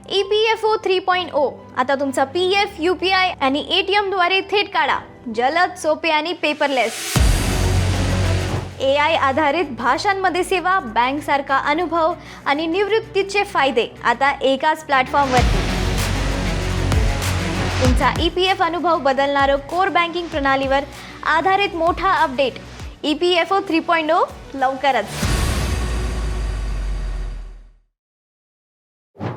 EPFO 3.0 आता तुमचा PF, UPI आणि ATM द्वारे थेट काढा. जलद, सोपे आणि पेपरलेस. AI आधारित भाषांमध्ये सेवा, बँक सारखा अनुभव आणि निवृत्तीचे फायदे आता एकाच प्लॅटफॉर्मवरती. तुमचा EPF अनुभव बदलणारं कोर बँकिंग प्रणालीवर आधारित मोठा अपडेट EPFO 3.0 लवकरच.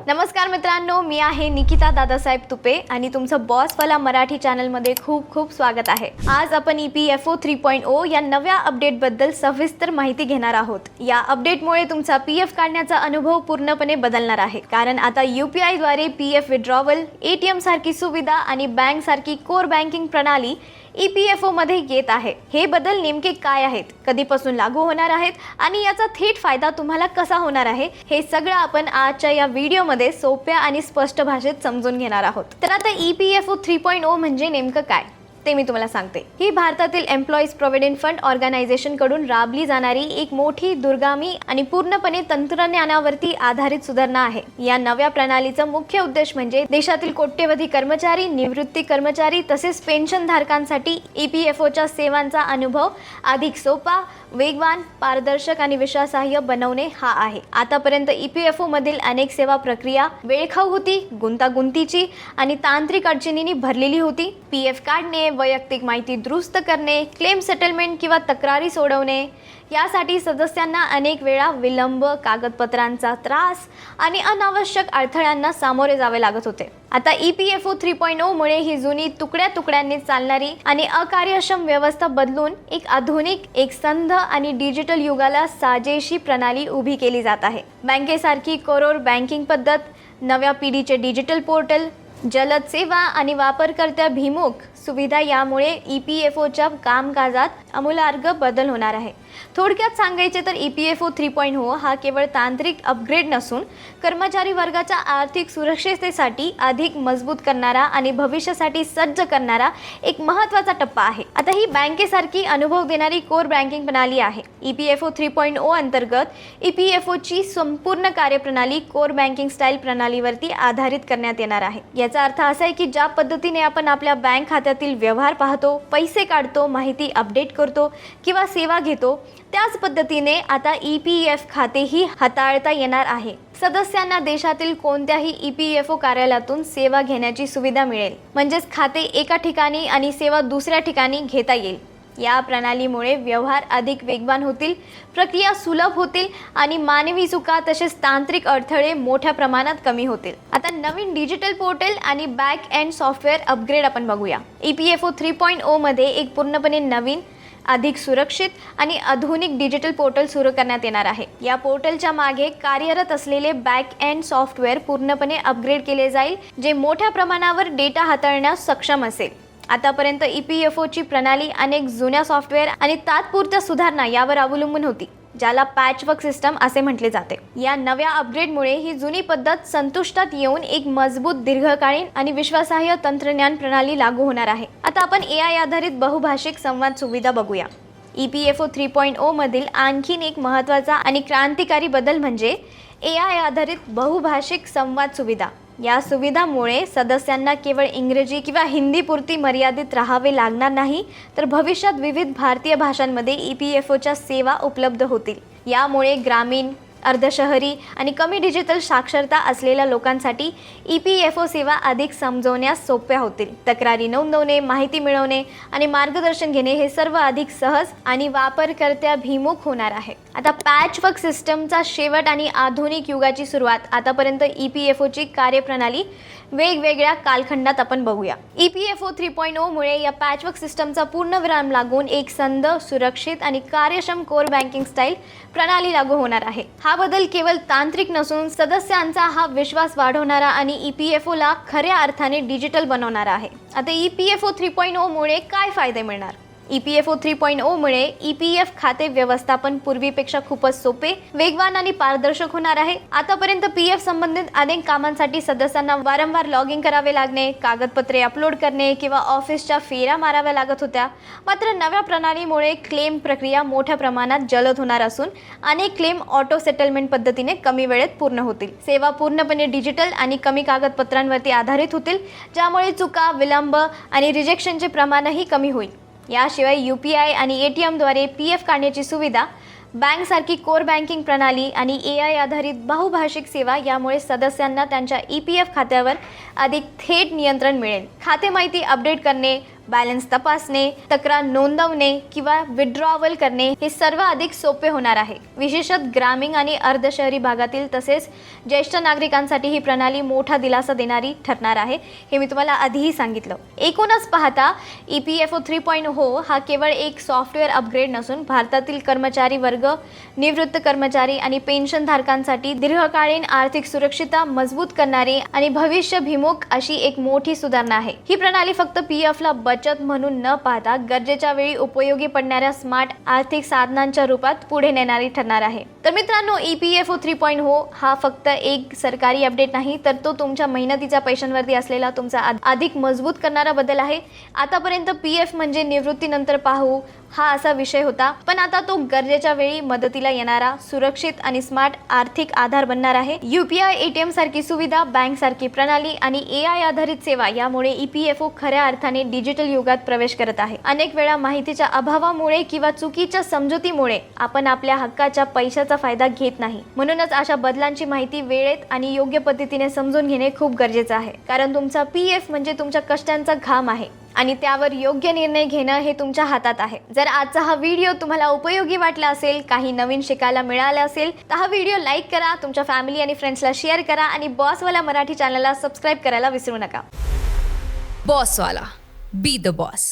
नमस्कार मित्रांनो, मी आहे निकिता दादासाहेब तुपे आणि तुमचं बॉसवाला मराठी चॅनलमध्ये खूप खूप स्वागत आहे. आज आपण EPFO 3.0 या नव्या अपडेटबद्दल सविस्तर माहिती घेणार आहोत. या अपडेटमुळे तुमचा PF काढण्याचा अनुभव पूर्णपणे बदलणार आहे, कारण आता UPI द्वारे PF विड्रॉवल, ATM सारखी सुविधा आणि बँक सारखी कोर बँकिंग प्रणाली EPFO मध्ये येत आहे. हे बदल नेमके काय आहेत, कधीपासून लागू होणार आहेत आणि याचा थेट फायदा तुम्हाला कसा होणार आहे, हे सगळं आपण आजच्या या व्हिडिओमध्ये सोप्या आणि स्पष्ट भाषेत समजून घेणार आहोत. तर आता EPFO 3.0 म्हणजे नेमकं काय ते मी तुम्हाला सांगते. ही भारतातील एम्प्लॉईज प्रॉव्हिडंट फंड ऑर्गनायझेशन कडून राबली जाणारी एक मोठी, दूरगामी आणि पूर्णपणे तंत्रज्ञानावरती आधारित सुधारणा आहे. या नव्या प्रणालीचा मुख्य उद्देश म्हणजे देशातील कोट्यवधी कर्मचारी, निवृत्ती कर्मचारी तसेच पेन्शन धारकांसाठी EPFOच्या सेवांचा अनुभव अधिक सोपा, वेगवान, पारदर्शक आणि विश्वासार्ह बनवणे हा आहे. आतापर्यंत EPFO मधील अनेक सेवा प्रक्रिया वेळखाऊ होती, गुंतागुंतीची आणि तांत्रिक अडचणींनी भरलेली होती. PF काढणे, वैयक्तिक माहिती दुरुस्त करणे, क्लेम सेटलमेंट किंवा तक्रारी सोडवणे यासाठी सदस्यांना अनेक वेळा विलंब, कागदपत्रांचा त्रास आणि अनावश्यक अडथळ्यांना सामोरे जावे लागत होते. आता EPFO 3.0 मुळे ही जुनी तुकड्या तुकड्यांनी चालणारी आणि अकार्यक्षम व्यवस्था बदलून एक आधुनिक, एकसंध आणि डिजिटल युगाला साजेशी प्रणाली उभी केली जात आहे. बँकेसारखी कोर बँकिंग पद्धत, नव्या पिढीचे डिजिटल पोर्टल, जलद सेवा आणि वापरकर्त्याभिमुख सुविधा यामुळे EPFOच्या कामकाजात आमूलाग्र बदल होणार आहे. थोडक्यात सांगायचे तर EPFO 3.0 हा केवळ तांत्रिक अपग्रेड नसून कर्मचारी वर्गाच्या आर्थिक सुरक्षिततेसाठी अधिक मजबूत करणारा आणि भविष्यासाठी सज्ज करणारा एक महत्त्वाचा टप्पा आहे. आता ही बँकेसारखी अनुभव देणारी कोर बँकिंग प्रणाली आहे. EPFO 3.0 अंतर्गत EPFOची संपूर्ण कार्यप्रणाली कोर बँकिंग स्टाईल प्रणालीवरती आधारित करण्यात येणार आहे. याचा अर्थ असा आहे की ज्या पद्धतीने आपण आपल्या बँक खात्यातील व्यवहार पाहतो, पैसे काढतो, माहिती अपडेट करतो किंवा सेवा घेतो, त्याच पद्धतीने आता EPF खातेही हाताळता येणार आहे. सदस्यांना देशातील कोणत्याही EPFO कार्यालयातून सेवा घेण्याची सुविधा मिळेल. म्हणजेच खाते एका ठिकाणी आणि सेवा दुसऱ्या ठिकाणी घेता येईल. या प्रणालीमुळे व्यवहार अधिक वेगवान होतील, प्रक्रिया सुलभ होतील आणि मानवी चुका तसेच तांत्रिक अडथळे मोठ्या प्रमाणात कमी होतील. आता नवीन डिजिटल पोर्टल आणि बॅक एंड सॉफ्टवेअर अपग्रेड आपण बघूया. EPFO 3.0 मध्ये एक पूर्णपणे नवीन, अधिक सुरक्षित आणि आधुनिक डिजिटल पोर्टल सुरू करण्यात येणार आहे. या पोर्टलच्या मागे कार्यरत असलेले बॅक एंड सॉफ्टवेअर पूर्णपणे अपग्रेड केले जाईल, जे मोठ्या प्रमाणावर डेटा हाताळण्यास सक्षम असेल. आतापर्यंत EPFOची प्रणाली अनेक जुन्या सॉफ्टवेअर आणि तात्पुरत्या सुधारणा यावर अवलंबून होती, ज्याला पॅचवर्क सिस्टम असे म्हटले जाते. या नव्या अपग्रेडमुळे ही जुनी पद्धत संतुष्टात येऊन एक मजबूत, दीर्घकालीन आणि विश्वासार्ह तंत्रज्ञान प्रणाली लागू होणार आहे. आता आपण AI आधारित बहुभाषिक संवाद सुविधा बघूया. EPFO 3.0 मधील आणखीन एक महत्त्वाचा आणि क्रांतिकारी बदल म्हणजे AI आधारित बहुभाषिक संवाद सुविधा. या सुविधामुळे सदस्यांना केवळ इंग्रजी किंवा हिंदीपुरती मर्यादित राहावे लागणार नाही, तर भविष्यात विविध भारतीय भाषांमध्ये EPFOच्या सेवा उपलब्ध होतील. यामुळे ग्रामीण, अर्धशहरी आणि कमी डिजिटल साक्षरता असलेल्या लोकांसाठी EPFO सेवा अधिक समजवण्यास सोप्या होतील. तक्रारी नोंदवणे, माहिती मिळवणे आणि मार्गदर्शन घेणे हे सर्व अधिक सहज आणि वापरकर्त्याभिमुख होणार आहे. आता पॅचवर्क सिस्टमचा शेवट आणि आधुनिक युगाची सुरुवात. आतापर्यंत EPFOची कार्यप्रणाली वेगवेगळ्या कालखंडात आपण बघूया. EPFO 3.0 मुळे या पॅचवर्क सिस्टमचा पूर्णविराम लागून एक संध, सुरक्षित आणि कार्यक्षम कोर बँकिंग स्टाईल प्रणाली लागू होणार आहे. हा बदल केवळ तांत्रिक नसून सदस्यांचा हा विश्वास वाढवणारा आणि EPFOला खऱ्या अर्थाने डिजिटल बनवणारा आहे. आता EPFO 3.0 मुळे काय फायदे मिळणार? EPFO 3.0 मुळे EPF खाते व्यवस्थापन पूर्वीपेक्षा खूपच सोपे, वेगवान आणि पारदर्शक होणार आहे. आतापर्यंत PF संबंधित अनेक कामांसाठी सदस्यांना वारंवार लॉग इन करावे लागणे, कागदपत्रे अपलोड करणे किंवा ऑफिसच्या फेऱ्या माराव्या लागत होत्या. मात्र नव्या प्रणालीमुळे क्लेम प्रक्रिया मोठ्या प्रमाणात जलद होणार असून अनेक क्लेम ऑटो सेटलमेंट पद्धतीने कमी वेळेत पूर्ण होतील. सेवा पूर्णपणे डिजिटल आणि कमी कागदपत्रांवरती आधारित होतील, ज्यामुळे चुका, विलंब आणि रिजेक्शनचे प्रमाणही कमी होईल. याशिवाय UPI आणि ATM द्वारे PF काढण्याची सुविधा, बँकसारखी कोर बँकिंग प्रणाली आणि AI आधारित बहुभाषिक सेवा यामुळे सदस्यांना त्यांच्या EPF खात्यावर अधिक थेट नियंत्रण मिळेल. खाते माहिती अपडेट करणे, बॅलन्स तपासणे, तक्रार नोंदवणे किंवा विड्रॉवल करणे हे सर्व अधिक सोपे होणार आहे. विशेषतः ग्रामीण आणि अर्धशहरी भागातील तसेच ज्येष्ठ नागरिकांसाठी ही प्रणाली मोठा दिलासा देणारी ठरणार आहे, हे मी तुम्हाला आधीही सांगितलं. एकूणच पाहता EPFO 3.0 हा केवळ एक सॉफ्टवेअर अपग्रेड नसून भारतातील कर्मचारी वर्ग, निवृत्त कर्मचारी आणि पेन्शनधारकांसाठी दीर्घकालीन आर्थिक सुरक्षितता मजबूत करणारी आणि भविष्याभिमुख अशी एक मोठी सुधारणा आहे. ही प्रणाली फक्त PFला बचत म्हणून न पाहता गरजेच्या वेळी उपयोगी पडणाऱ्या स्मार्ट आर्थिक साधनांच्या रूपात पुढे नेणारी ठरणार आहे. तर मित्रांनो, EPFO 3.0 हा फक्त एक सरकारी अपडेट नाही, तर तो तुमच्या मेहनतीच्या पैशांवरती असलेला तुमचा अधिक मजबूत करणारा बदल आहे. आतापर्यंत PF म्हणजे निवृत्तीनंतर पाहू हा असा विषय होता, पण आता तो गरजेच्या वेळी मदतीला येणारा सुरक्षित आणि स्मार्ट आर्थिक आधार बनणार आहे. UPI, ATM सारखी सुविधा, बँक सारखी प्रणाली आणि AI आधारित सेवा यामुळे EPFO खऱ्या अर्थाने डिजिटल युगात प्रवेश करत आहे. अनेक वेळा माहितीच्या अभावामुळे किंवा चुकीच्या समजुतीमुळे आपण आपल्या हक्काच्या पैशाचा फायदा घेत नाही. म्हणूनच अशा बदलांची माहिती वेळेत आणि योग्य पद्धतीने समजून घेणे खूप गरजेचे आहे, कारण तुमचा PF म्हणजे तुमच्या कष्टांचा घाम आहे आणि त्यावर योग्य निर्णय घेणं हे तुमच्या हातात आहे. जर आजचा हा व्हिडिओ तुम्हाला उपयोगी वाटला असेल, काही नवीन शिकायला मिळालं असेल, तर हा व्हिडिओ लाईक करा, तुमच्या फॅमिली आणि फ्रेंड्सला शेअर करा आणि बॉसवाला मराठी चॅनलला सबस्क्राईब करायला विसरू नका. बॉसवाला, बी द बॉस.